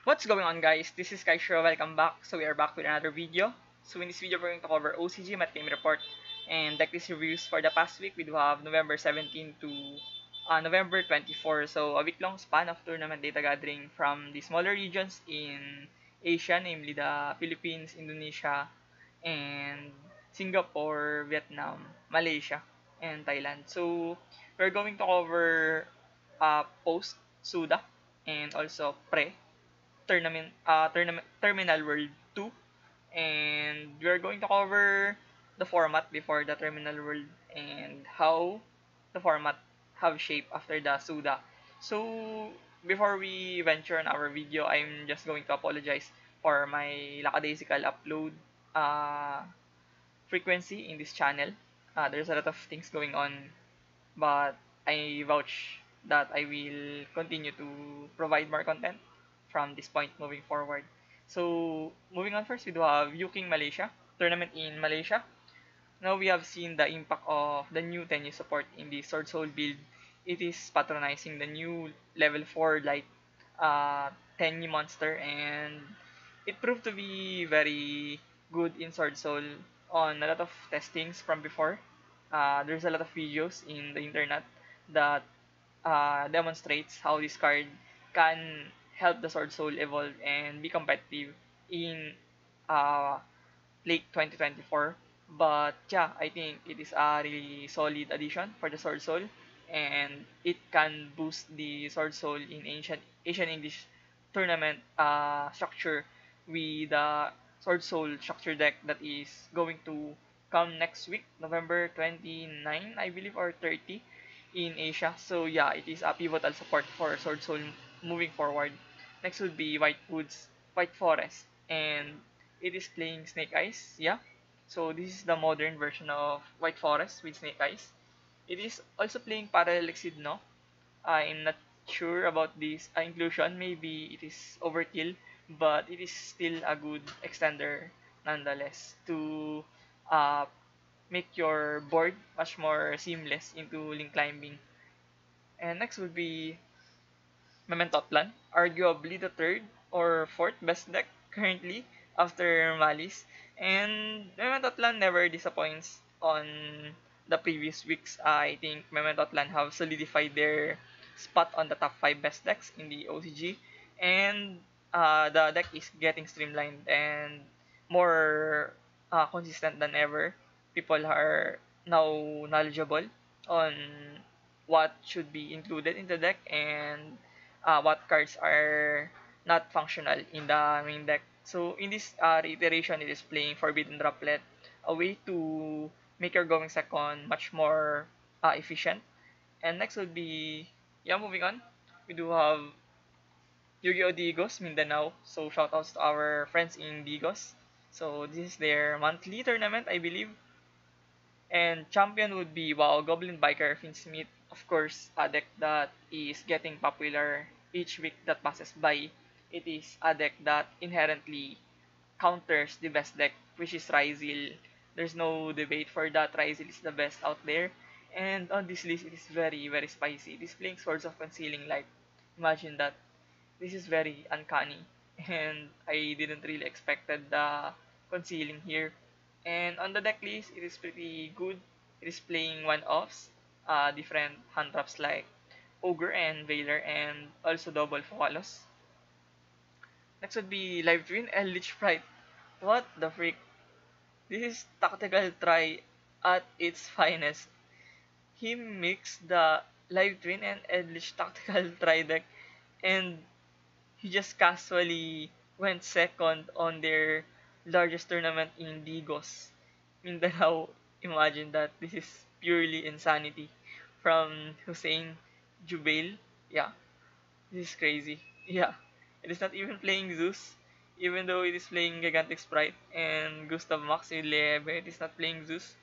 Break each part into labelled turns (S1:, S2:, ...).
S1: What's going on, guys? This is Kaishro. Welcome back. So we are back with another video. So in this video we're going to cover OCG Mat Game Report and decklist reviews for the past week. We do have November 17 to November 24. So a week-long span of tournament data gathering from the smaller regions in Asia, namely the Philippines, Indonesia, and Singapore, Vietnam, Malaysia, and Thailand. So we're going to cover post SUDA and also pre Terminal World 2, and we're going to cover the format before the Terminal World and how the format have shape after the Suda. So before we venture on our video, I'm just going to apologize for my lackadaisical upload uh, frequency in this channel. There's a lot of things going on, but I vouch that I will continue to provide more content from this point moving forward. So, moving on first, we do have Yuking Malaysia, tournament in Malaysia. Now we have seen the impact of the new Tenyu support in the Sword Soul build. It is patronizing the new level 4 light Tenyu monster, and it proved to be very good in Sword Soul on a lot of testings from before. There's a lot of videos in the internet that demonstrates how this card can help the Sword Soul evolve and be competitive in uh, late 2024. But yeah, I think it is a really solid addition for the Sword Soul, and it can boost the Sword Soul in Asian English tournament structure with the Sword Soul structure deck that is going to come next week, November 29, I believe, or 30 in Asia. So yeah, it is a pivotal support for Sword Soul moving forward. Next would be White Woods, White Forest, and it is playing Snake Eyes, yeah. So this is the modern version of White Forest with Snake Eyes. It is also playing Parallel Exceed, no? I'm not sure about this inclusion. Maybe it is overkill, but it is still a good extender nonetheless to uh, make your board much more seamless into link climbing. And next would be Memento Plan, arguably the third or fourth best deck currently after Malice. And Memento Plan never disappoints on the previous weeks. I think Memento Plan have solidified their spot on the top 5 best decks in the OCG. And the deck is getting streamlined and more consistent than ever. People are now knowledgeable on what should be included in the deck and what cards are not functional in the main deck. So in this reiteration, it is playing Forbidden Droplet, a way to make your going second much more efficient. And next would be, yeah, moving on. We do have Yu-Gi-Oh! Digos, Mindanao. So shoutouts to our friends in Digos. So this is their monthly tournament, I believe. And champion would be Wow Goblin Biker Finsmith. Of course, a deck that is getting popular each week that passes by. It is a deck that inherently counters the best deck, which is Ryzil. There's no debate for that. Ryzil is the best out there. And on this list, it is very, very spicy. It is playing Swords of Concealing Light. Imagine that. This is very uncanny. And I didn't really expected the concealing here. And on the deck list, it is pretty good. It is playing one-offs, different hand traps like Ogre and Veiler, and also double Follows. Next would be Live Twin and Lich Sprite. What the freak? This is tactical try at its finest. He mixed the Live Twin and Eldritch Tactical Try deck, and he just casually went second on their largest tournament in Digos, Mindanao. Imagine that. This is purely insanity. From Hussein Jubail. Yeah, this is crazy. Yeah, it is not even playing Zeus, even though it is playing Gigantic Sprite and Gustav Max with Lebe. It is not playing Zeus.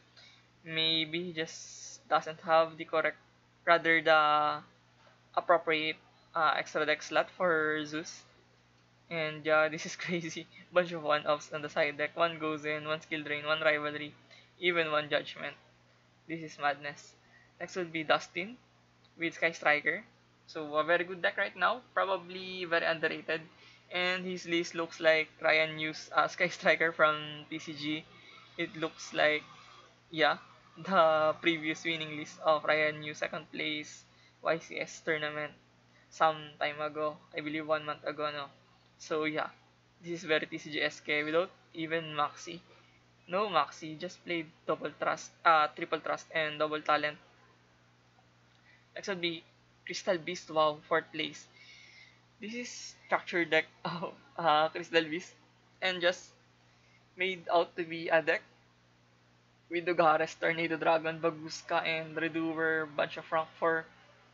S1: Maybe he just doesn't have the correct, rather the appropriate extra deck slot for Zeus. And yeah, this is crazy. Bunch of one-ups on the side deck. One goes in, one skill drain, one rivalry, even one judgment. This is madness. Next would be Dustin with Sky Striker. So a very good deck right now. Probably very underrated. And his list looks like Ryan Hughes, Sky Striker from TCG. It looks like, yeah, the previous winning list of Ryan Hughes, second place YCS tournament some time ago. I believe 1 month ago, no? So yeah, this is very TCG-SK without even Maxi. No Maxi, just played double trust, triple trust and double talent. Next would be Crystal Beast, wow, fourth place. This is structure deck of Crystal Beast and just made out to be a deck with Dugares, Tornado Dragon, Baguska, and Redover, bunch of rank for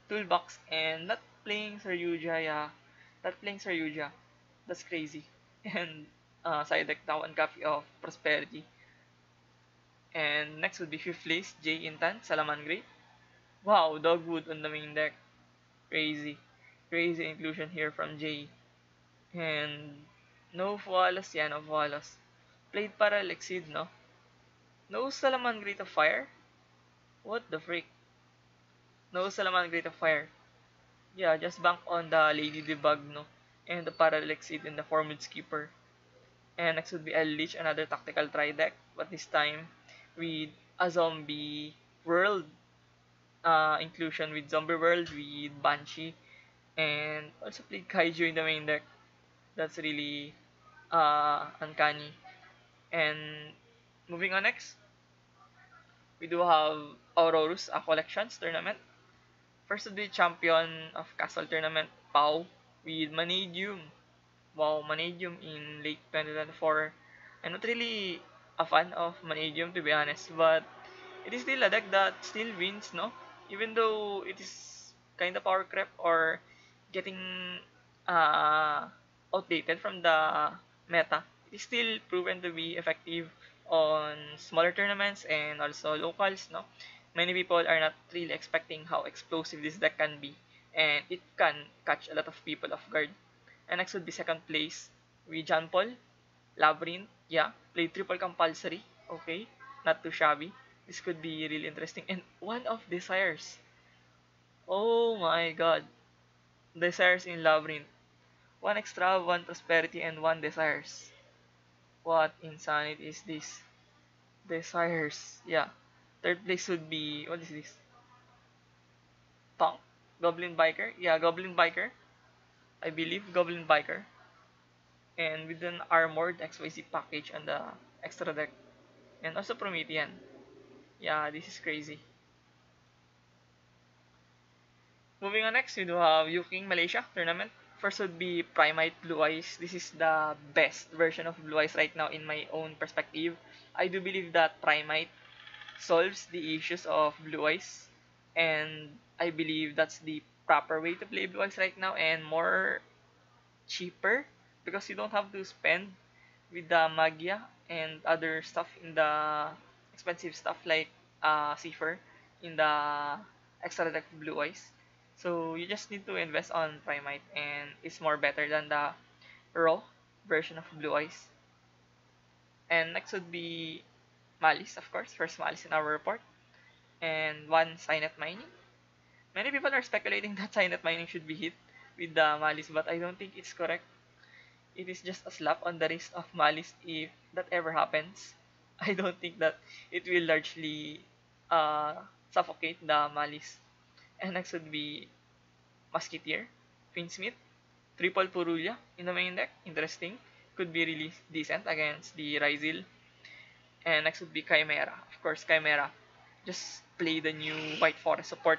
S1: toolbox, and not playing Saryuja, yeah. Not playing Saryuja. That's crazy. And side deck now one copy of Prosperity. And next would be fifth place, Jay Intan, Salamangre. Wow, Dogwood on the main deck. Crazy. Crazy inclusion here from Jay. And no Fualas, yeah, no Fualas. Played para Lexid, no? No Salamangre to fire? What the freak? No Salamangre to fire. Yeah, just bank on the Lady Debug, no? And the Paralexid and the Formid Skipper. And next would be Ellich, another tactical try deck, but this time with a zombie world inclusion with zombie world with Banshee, and also played Kaiju in the main deck. That's really uncanny. And moving on next, we do have Aurorus, a collections tournament. First would be champion of Castle tournament, Pau, with Manadium. Wow, Manadium in late 2024. I'm not really a fan of Manadium to be honest, but it is still a deck that still wins, no? Even though it is kind of power creep or getting uh, outdated from the meta, it is still proven to be effective on smaller tournaments and also locals, no? Many people are not really expecting how explosive this deck can be, and it can catch a lot of people off guard. And next would be second place with John Paul, Labyrinth, yeah, played triple compulsory, okay, not too shabby. This could be really interesting. And one of Desires. Oh my god. Desires in Labyrinth. One extra, one prosperity, and one desires. What insanity is this? Desires. Yeah. Third place would be, what is this? Tonk? Goblin Biker? Yeah, Goblin Biker. I believe Goblin Biker. And with an armored XYZ package on the extra deck. And also Promethean. Yeah, this is crazy. Moving on next, we do have Yuking Malaysia tournament. First would be Primite Blue Eyes. This is the best version of Blue Eyes right now in my own perspective. I do believe that Primite solves the issues of Blue Eyes, and I believe that's the proper way to play Blue Eyes right now and more cheaper because you don't have to spend with the Magia and other stuff in the expensive stuff like Cipher in the extra deck of Blue Eyes. So you just need to invest on Primite and it's more better than the raw version of Blue Eyes. And next would be Malice, of course, first Malice in our report. And one Signet Mining. Many people are speculating that Signet Mining should be hit with the Malice, but I don't think it's correct. It is just a slap on the wrist of Malice if that ever happens. I don't think that it will largely suffocate the Malice. And next would be Musketeer, Finsmith, Triple Purulia in the main deck. Interesting. Could be really decent against the Ryzil. And next would be Chimera. Of course, Chimera. Just play the new White Forest support.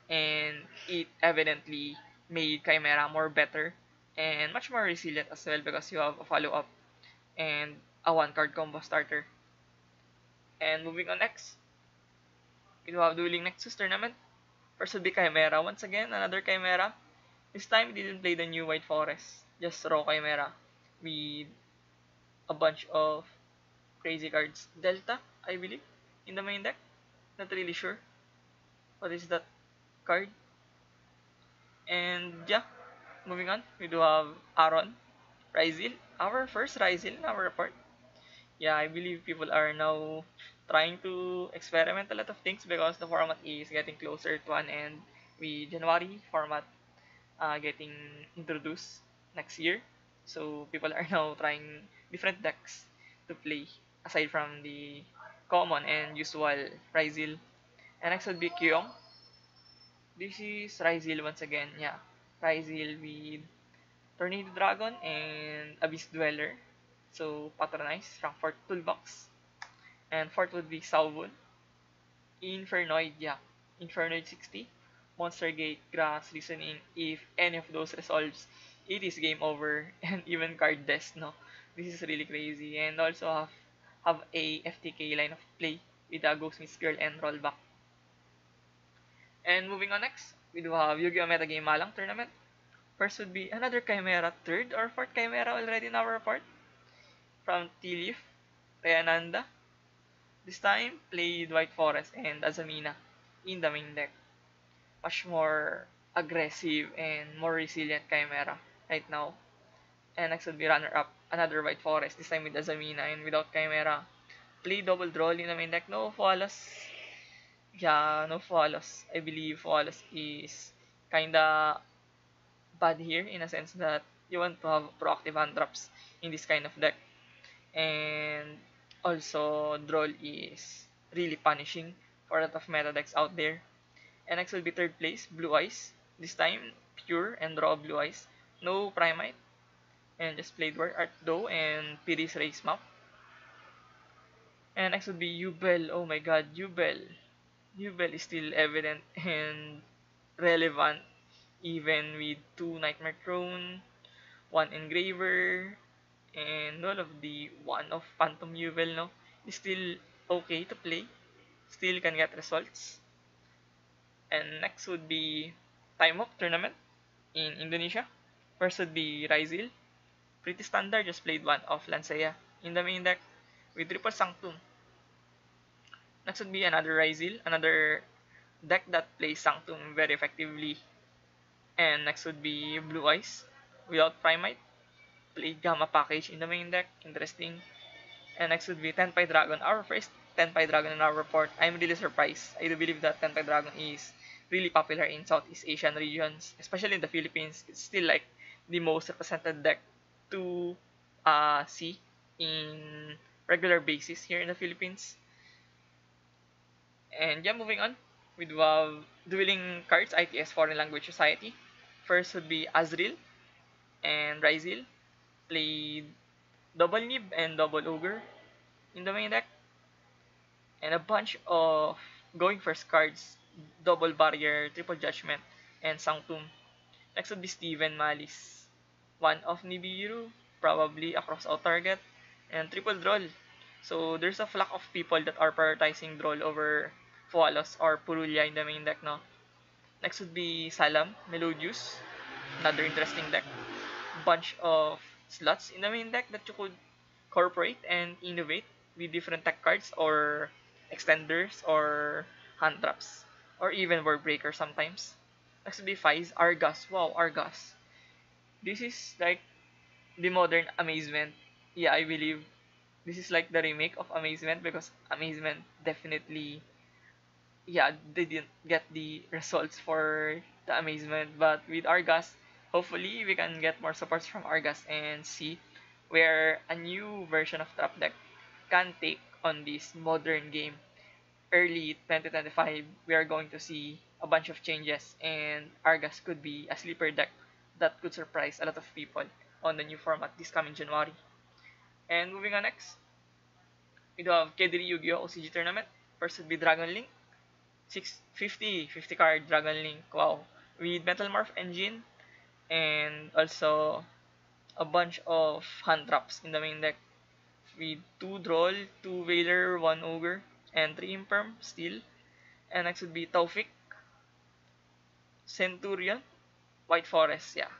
S1: And it evidently made Chimera more better and much more resilient as well because you have a follow-up and a one-card combo starter. And moving on next, we do have Dueling Nexus tournament. First would be Chimera. Once again, another Chimera. This time, we didn't play the new White Forest. Just raw Chimera with a bunch of crazy cards. Delta, I believe, in the main deck. Not really sure. What is that card? And yeah, moving on, we do have Aaron, Ryzil, our first Ryzil in our report. Yeah, I believe people are now trying to experiment a lot of things because the format is getting closer to an end with January format getting introduced next year. So people are now trying different decks to play aside from the common and usual Ryzil. And next would be Kyong. This is Ryzil once again. Yeah, Ryzil with Tornado Dragon and Abyss Dweller. So patronize rank 4 toolbox. And fourth would be Salvon. Infernoid, yeah. Infernoid 60. Monster Gate, Grass, Reasoning. If any of those resolves, it is game over. And even card death, no. This is really crazy. And also have a FTK line of play with a Ghostmith Girl and Rollback. And moving on next, we do have Yu-Gi-Oh! Metagame Malang Tournament. First would be another Chimera, third or fourth Chimera already in our report from T-Leaf, Reananda. This time, played White Forest and Azamina in the main deck. Much more aggressive and more resilient Chimera right now. And next would be runner-up, another White Forest, this time with Azamina and without Chimera. Play double draw in the main deck. No Follows. Yeah, no Follows. I believe Follows is kinda bad here in a sense that you want to have proactive hand traps in this kind of deck. And also, Droll is really punishing for a lot of meta decks out there. And next will be third place, Blue Eyes. This time, pure and raw Blue Eyes. No Primite. And just played War Art Doe and Piri's Race Map. And next would be Ubel. Oh my god, Ubel. Ubel is still evident and relevant even with 2 Nightmare Throne, 1 Engraver, and all of the one of Phantom Ubel, no? Is still okay to play. Still can get results. And next would be Time Up Tournament in Indonesia. First would be Ryzil. Pretty standard, just played one of Lancea in the main deck with Triple Sanctum. Next would be another Ryzil, another deck that plays Sanctum very effectively. And next would be Blue Eyes without Primite. Played Gamma package in the main deck, interesting. And next would be Tenpai Dragon, our first Tenpai Dragon in our report. I'm really surprised. I do believe that Tenpai Dragon is really popular in Southeast Asian regions, especially in the Philippines. It's still like the most represented deck to see in regular basis here in the Philippines. And yeah, moving on, we do have Dueling Cards, ITS Foreign Language Society. First would be Azril and Ryzil. Played Double Nib and Double Ogre in the main deck. And a bunch of going first cards, Double Barrier, Triple Judgment, and Sanctum. Next would be Steven Malice. One of Nibiru, probably across all target, and Triple Droll. So there's a flock of people that are prioritizing Droll over Fualos or Purulia in the main deck, no? Next would be Salam, Melodious, another interesting deck. Bunch of slots in the main deck that you could incorporate and innovate with different tech cards or extenders or hand traps or even word breaker sometimes. Next would be Fize, Argas. Wow, Argas. This is like the modern Amazement. Yeah, I believe this is like the remake of Amazement because Amazement definitely, yeah, they didn't get the results for the Amazement. But with Argas, hopefully we can get more supports from Argas and see where a new version of Trap Deck can take on this modern game. Early 2025, we are going to see a bunch of changes, and Argas could be a sleeper deck that could surprise a lot of people on the new format this coming January. And moving on next, we do have Kedri Yu-Gi-Oh! OCG Tournament. First would be Dragon Link. 50 card Dragon Link. Wow. With Metal Morph Engine and also a bunch of hand traps in the main deck. With 2 Droll, 2 Veiler, 1 Ogre, and 3 Imperm still. And next would be Taufik, Centurion, White Forest, yeah.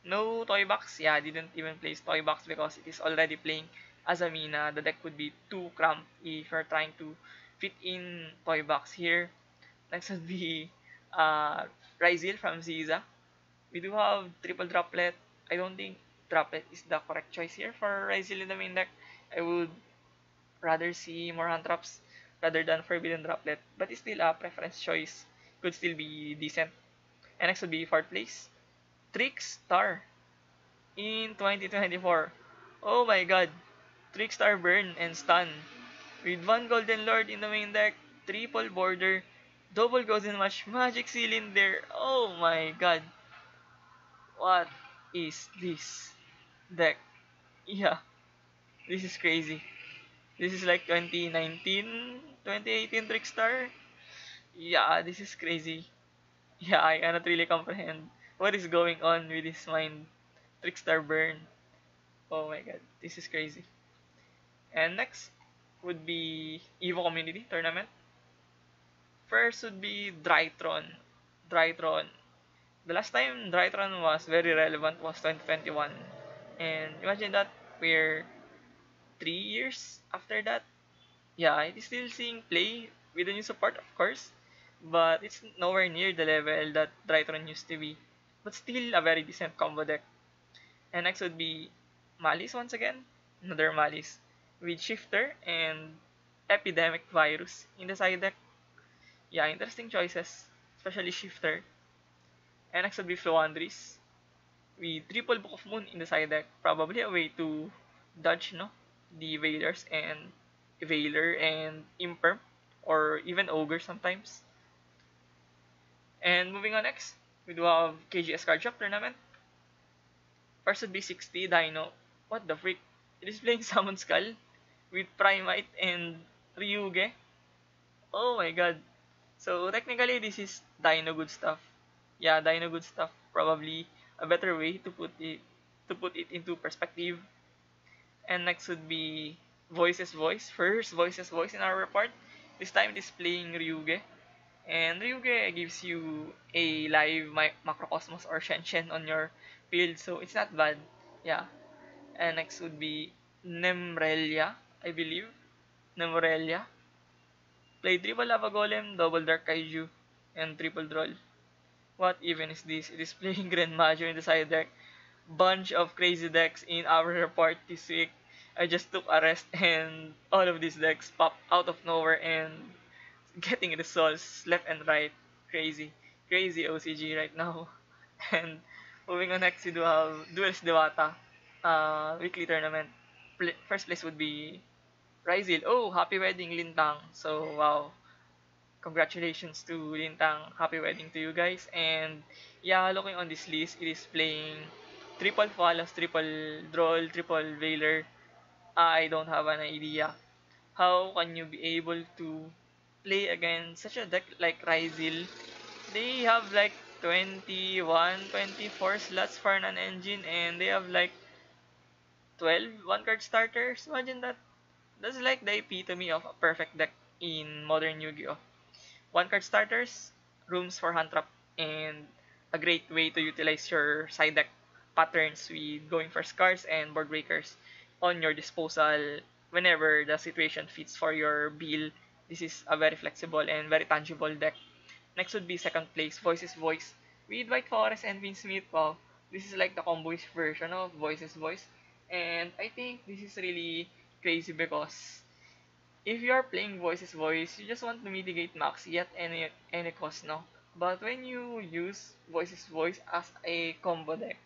S1: No Toy Box, yeah, I didn't even place Toy Box because it is already playing Azamina. The deck would be too cramped if you're trying to fit in Toy Box here. Next would be Ryzil from Ziza. We do have triple droplet. I don't think droplet is the correct choice here for Ryzil in the main deck. I would rather see more hand traps rather than forbidden droplet, but it's still a preference choice. Could still be decent. And next would be fourth place, Trickstar. in 2024. Oh my god. Trickstar Burn and Stun. With one Golden Lord in the main deck, triple border, double Golden Match, Magic Cylinder. Oh my god. What is this deck? Yeah, this is crazy. This is like 2019, 2018 Trickstar. Yeah, this is crazy. Yeah, I cannot really comprehend what is going on with his mind. Trickstar Burn. Oh my god, this is crazy. And next would be Evo Community Tournament. First would be Drytron. Drytron. The last time Drytron was very relevant was 2021. And imagine that we're 3 years after that. Yeah, it is still seeing play with the new support, of course. But it's nowhere near the level that Drytron used to be. But still a very decent combo deck. And next would be Malice once again. Another Malice. With Shifter and Epidemic Virus in the side deck. Yeah, interesting choices. Especially Shifter. And next would be Floowandereeze. With triple Book of Moon in the side deck. Probably a way to dodge, no? The Veilers and Veiler and Imperm. Or even Ogre sometimes. And moving on next, we do have KGS Card Shop Tournament. First would be 60 Dino. What the freak? It is playing Summon Skull with Primite and Ryuge. Oh my god. So technically this is Dino good stuff. Yeah, Dino good stuff. Probably a better way to put it into perspective. And next would be Voices Voice. First Voices Voice in our report. This time it is playing Ryuge. And Ryuge gives you a live Macrocosmos or Shenshen on your field, so it's not bad. Yeah. And next would be Nemrelia, I believe. Nemrelia. Play triple Lava Golem, double Dark Kaiju, and triple Droll. What even is this? It is playing Grand Majo in the side deck. Bunch of crazy decks in our report this week. I just took a rest and all of these decks pop out of nowhere and getting results left and right. Crazy. Crazy OCG right now. And moving on next, we do have Duels Dewata weekly tournament. First place would be Rizil. Oh, happy wedding, Lintang. So, wow. Congratulations to Lintang. Happy wedding to you guys. And, yeah, looking on this list, it is playing triple Falas, triple Droll, triple Veiler. I don't have an idea. How can you be able to play against such a deck like Rizil? They have like 21, 24 slots for an engine and they have like 12 one-card starters. Imagine that. That's like the epitome of a perfect deck in modern Yu-Gi-Oh! One-card starters, rooms for hand trap, and a great way to utilize your side deck patterns with going for cards and board breakers on your disposal whenever the situation fits for your bill. This is a very flexible and very tangible deck. Next would be second place, Voices Voice. With White Forest and Vince Smith, wow, this is like the comboish version of Voices Voice. And I think this is really crazy because if you are playing Voices Voice, you just want to mitigate Maxi at any cost, no? But when you use Voices Voice as a combo deck,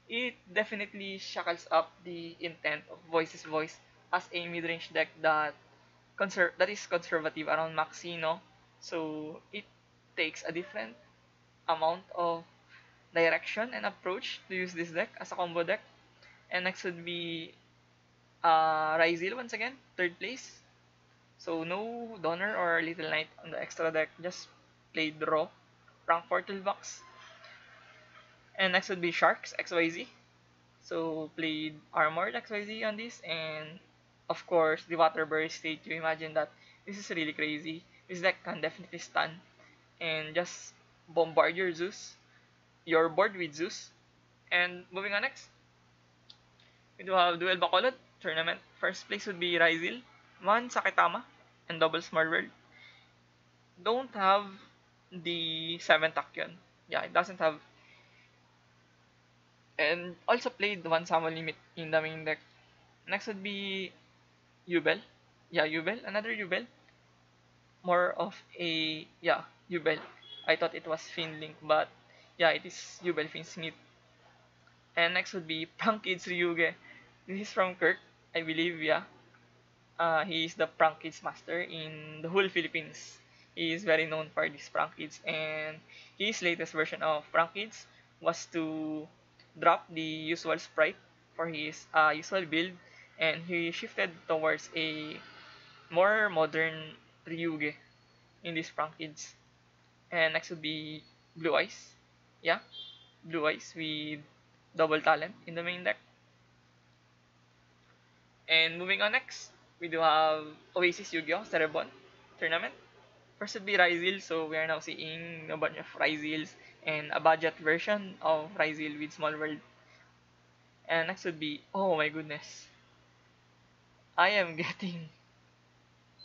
S1: it definitely shackles up the intent of Voices Voice as a mid-range deck that is conservative around Maxi, no? So it takes a different amount of direction and approach to use this deck as a combo deck. And next would be Rizil once again, third place. So no Donner or Little Knight on the extra deck, just played raw, rank 4 toolbox. And next would be Sharks XYZ. So played Armored XYZ on this, and of course the Water Burst state. You imagine that this is really crazy. This deck can definitely stun and just bombard your Zeus, your board with Zeus. And moving on next, we do have Duel Bacolod tournament. First place would be Rizil, Man Sakitama, and Double Smart World. Don't have the 7 Tachyon. Yeah, it doesn't have. And also played one Summon Limit in the main deck. Next would be Yubel. Yeah, Yubel. Another Yubel. More of a, yeah, Yubel. I thought it was Finlink, but yeah, it is Yubel Finsmith. And next would be Prank Kids Ryuge. This is from Kirk, I believe, yeah. He is the Prank Kids master in the whole Philippines. He is very known for these Prank Kids, and his latest version of Prank Kids was to drop the usual sprite for his usual build, and he shifted towards a more modern Ryuge in these Prank Kids. And next would be Blue Eyes. Yeah, Blue Eyes with double talent in the main deck. And moving on next, we do have Oasis Yu-Gi-Oh! Cerebon tournament. First would be Ryzil, so we are now seeing a bunch of Ryzils and a budget version of Ryzil with Small World. And next would be, oh my goodness, I am getting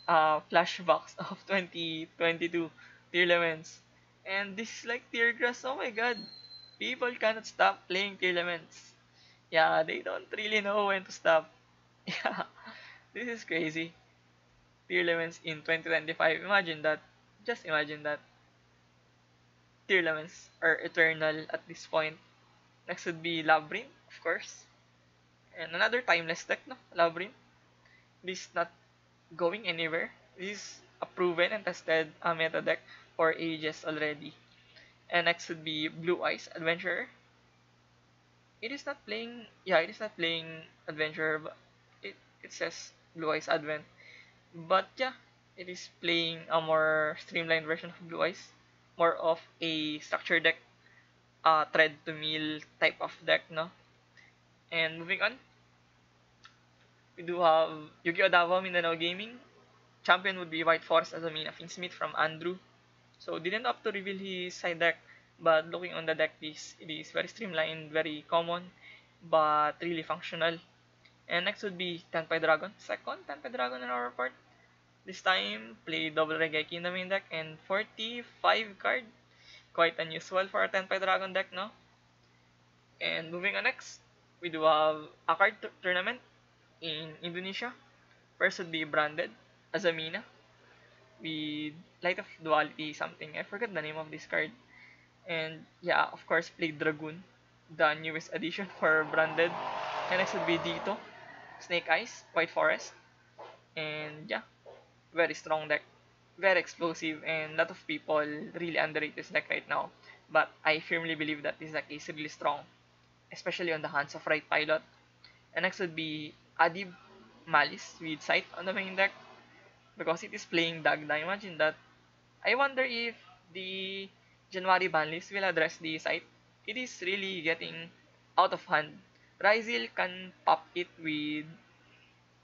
S1: flashbacks of 2022 Tier Lemons. And this is like Tear Grass, oh my god, people cannot stop playing Tier Lemons. Yeah, they don't really know when to stop. Yeah, this is crazy. Tier Lemons in 2025, imagine that. Just imagine that. Tier Lemons are eternal at this point. Next would be Labyrinth, of course. And another timeless deck, no? Labyrinth. This is not going anywhere. This is a proven and tested meta deck for ages already. And next would be Blue Eyes Adventurer. It is not playing, yeah, it is not playing Adventurer, but it says Blue Eyes Advent. But yeah, it is playing a more streamlined version of Blue Eyes. More of a structure deck, thread to mill type of deck, no? And moving on, we do have Yu-Gi-Oh! Davao Mindanao Gaming. Champion would be White Forest as a Mina Finsmith from Andrew. So didn't opt to reveal his side deck, but looking on the deck list, it is very streamlined, very common, but really functional. And next would be Tenpai Dragon. Second Tenpai Dragon in our part. This time, play double Regeki in the main deck and 45 card. Quite unusual for a Tenpai Dragon deck, no? And moving on next, we do have a card tournament in Indonesia. First would be Branded as a Mina with Light of Duality something. I forgot the name of this card. And yeah, of course, play Dragoon, the newest addition for Branded. And next would be Dito, Snake Eyes, White Forest. And yeah, very strong deck, very explosive, and a lot of people really underrate this deck right now. But I firmly believe that this deck is really strong, especially on the hands of right pilot. And next would be Adib Malice with Sight on the main deck because it is playing Dagda. Imagine that. I wonder if the January ban list will address the Sight. It is really getting out of hand. Ryzil can pop it with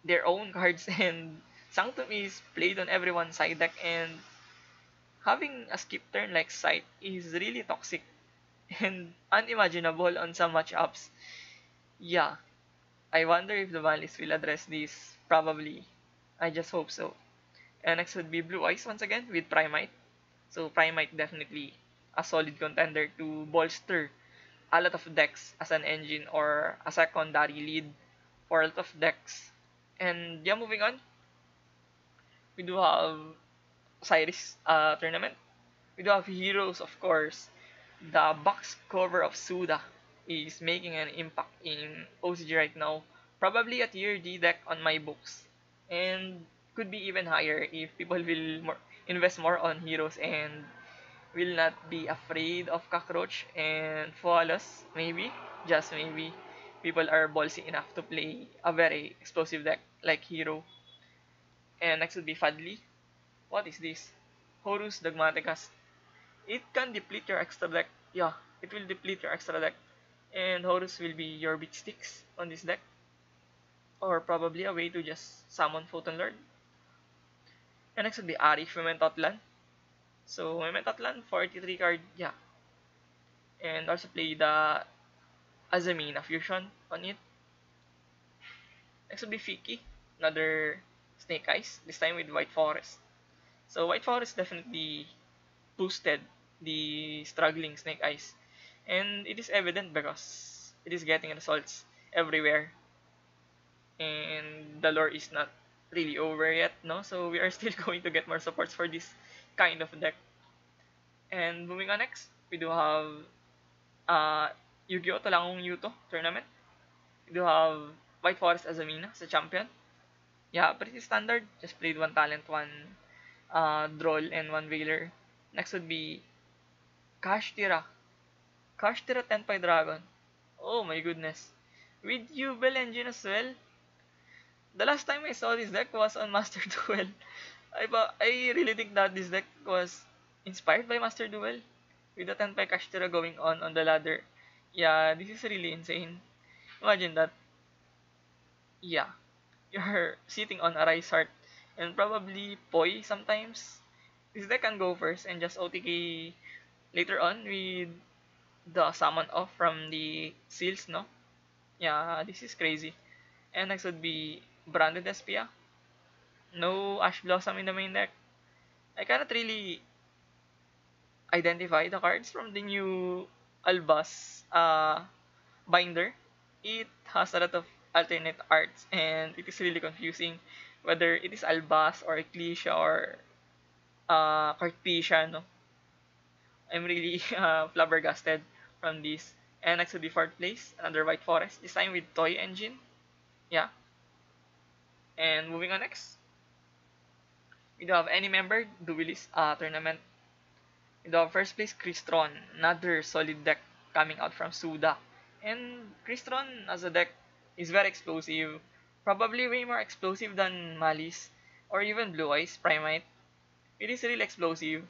S1: their own cards and Sanctum is played on everyone's side deck and having a skip turn like Sight is really toxic and unimaginable on some matchups. Yeah, I wonder if the Valis will address this. Probably. I just hope so. And next would be Blue Eyes once again with Primite. So Primite definitely a solid contender to bolster a lot of decks as an engine or a secondary lead for a lot of decks. And yeah, moving on, we do have Osiris tournament. We do have Heroes, of course. The box cover of Suda is making an impact in OCG right now. Probably a tier D deck on my books. And could be even higher if people will invest more on Heroes and will not be afraid of Cockroach and Flawless. Maybe, just maybe, people are ballsy enough to play a very explosive deck like Hero. And next would be Fadli. What is this? Horus Dogmaticus. It can deplete your extra deck. Yeah, it will deplete your extra deck. And Horus will be your beat sticks on this deck. Or probably a way to just summon Photon Lord. And next would be Arif Mementotlan. So Mementotlan, 43 card, yeah. And also play the Azamina Fusion on it. Next would be Fiki, another Snake Eyes, this time with White Forest. So White Forest definitely boosted the struggling Snake Eyes. And it is evident because it is getting results everywhere. And the lore is not really over yet, no? So we are still going to get more supports for this kind of deck. And moving on next, we do have Yu-Gi-Oh! Talangong Yuto tournament. We do have White Forest Azamina as a champion. Yeah, pretty standard. Just played one talent, one Droll, and one Veiler. Next would be Kashtira. Kashtira Tenpai Dragon. Oh my goodness. With Yubel Engine as well. The last time I saw this deck was on Master Duel. I really think that this deck was inspired by Master Duel. With the Tenpai Kashtira going on the ladder. Yeah, this is really insane. Imagine that. Yeah, you're sitting on a Rice Heart and probably Poi sometimes. This deck can go first and just OTK later on with the summon off from the seals, no? Yeah, this is crazy. And next would be Branded Espia. No Ash Blossom in the main deck. I cannot really identify the cards from the new Albas binder. It has a lot of alternate arts and it is really confusing whether it is Albas or Ecclesia or Cartesia, no? I'm really flabbergasted from this. And next would be fourth place, another White Forest, this time with Toy Engine. Yeah. And moving on next, we do have any member Duelist tournament. We do have first place Crystron, another solid deck coming out from Suda. And Crystron as a deck is very explosive, probably way more explosive than Malice or even Blue Eyes Primite. It is really explosive,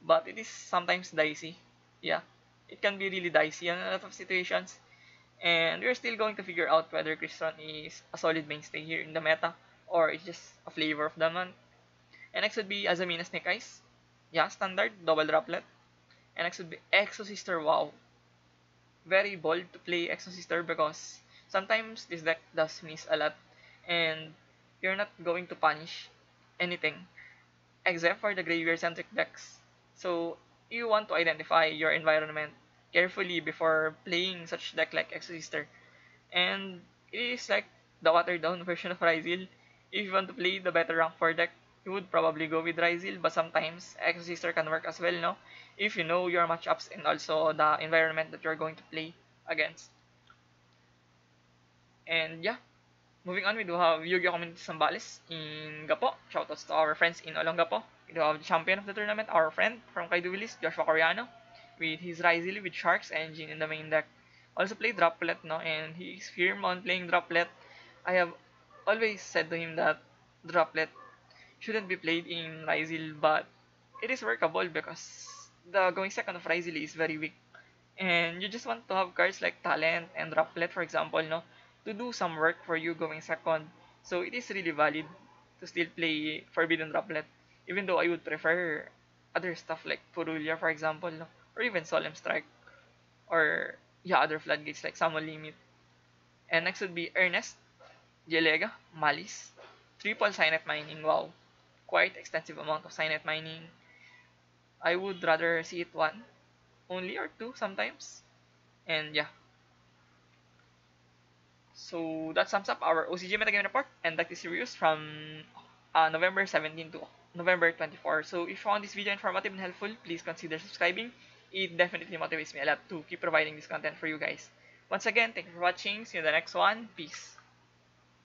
S1: but it is sometimes dicey. Yeah, it can be really dicey in a lot of situations. And we're still going to figure out whether Crystron is a solid mainstay here in the meta or it's just a flavor of the month. And next would be Azamina Snake Eyes. Yeah, standard, double droplet. And next would be Exo Sister. Wow. Very bold to play Exo Sister because sometimes this deck does miss a lot and you're not going to punish anything except for the graveyard centric decks. So you want to identify your environment carefully before playing such deck like Exorcister. And it is like the watered down version of Ryzil. If you want to play the better rank 4 deck, you would probably go with Ryzil, but sometimes Exorcister can work as well, no? If you know your matchups and also the environment that you're going to play against. And yeah, moving on, we do have Yu-Gi-Oh! Community Zambales in Gapo. Shoutouts to our friends in Olongapo. We do have the champion of the tournament, our friend from Kaiduilis, Joshua Coriano, with his Ryzil with Sharks Engine in the main deck. Also played Droplet, no, and he is firm on playing Droplet. I have always said to him that Droplet shouldn't be played in Ryzil, but it is workable because the going second of Ryzil is very weak. And you just want to have cards like Talent and Droplet, for example, no, to do some work for you going second. So it is really valid to still play Forbidden Droplet, even though I would prefer other stuff like Purulia, for example, no, or even Solemn Strike, or yeah, other floodgates like Summon Limit. And next would be Ernest, Jelega, Malice, triple Signet Mining. Wow, quite extensive amount of Signet Mining. I would rather see it one only or two sometimes. And yeah, so that sums up our OCG Metagame report and that is reviews from November 17 to November 24. So if you found this video informative and helpful, please consider subscribing. It definitely motivates me a lot to keep providing this content for you guys. Once again, thank you for watching. See you in the next one. Peace.